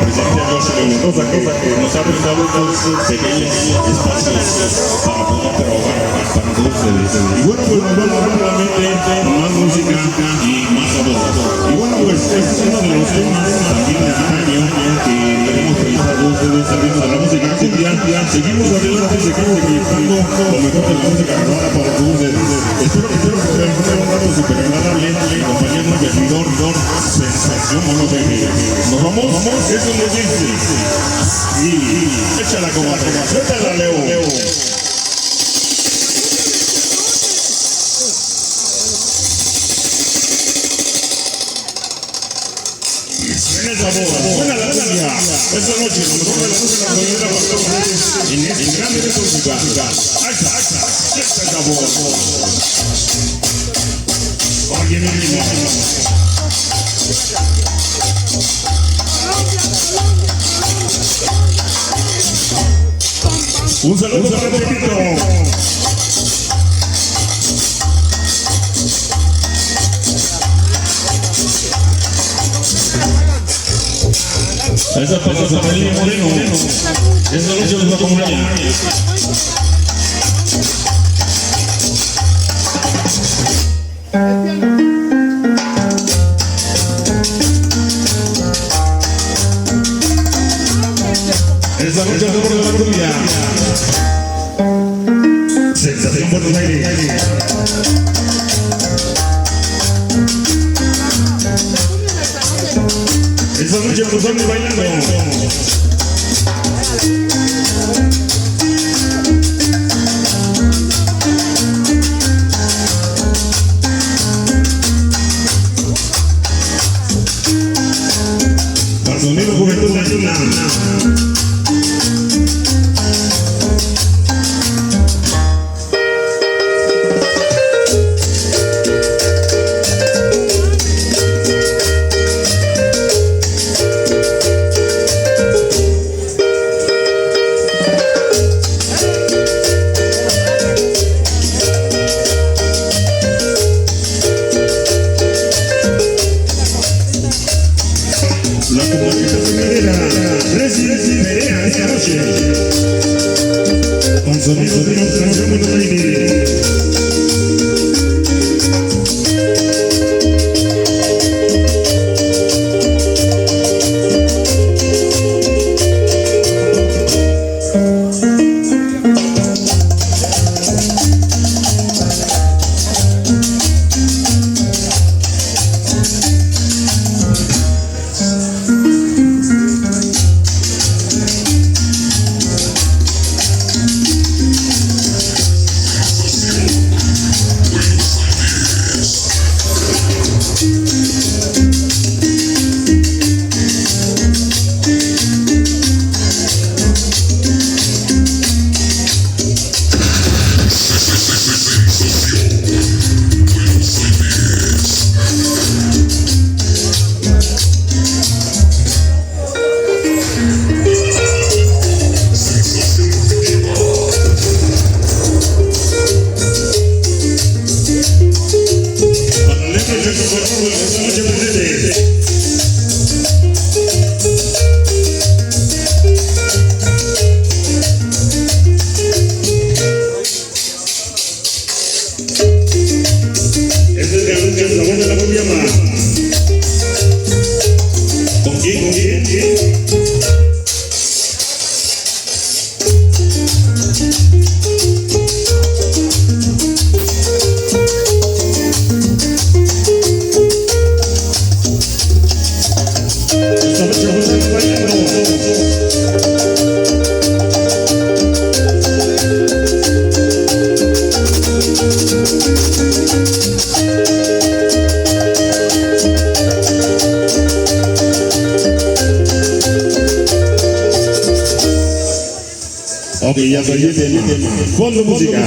presencia de José Mendoza, que nos ha brindado estos pequeños espacios para poder trabajar para todos ustedes. Y bueno, pues nos vamos rápidamente con más música y más sabor. Y bueno, pues este es uno de los temas también de este año que tenemos pensado ustedes saliendo de la música mundial. Seguimos adelante, seguimos proyectando lo mejor de la música ahora para todos ustedes. Espero que se les haya dado súper agradable, acompañando al servidor, sensación, no sé. Nos vamos, eso nos dice. Y échala como suéltala, Leo. Suena el sabor, suena la cumbia. Esta noche, lo mejor de la música sonora para todos ustedes en este gran evento musical. Alza, siente el sabor. Oye, mi niño. Un saludo para Pepito. Esa es para Samuel Moreno. Esa noche les va a acompañar. Esa noche es por la cumbia. Sensación Buenos Aires. Esa noche nos vamos bailando. Para sonido Juventud Nacional. La comunicación minera recibe esta noche con sonidos de demostración Buenos Aires. Ok, ya soy el fondo musical.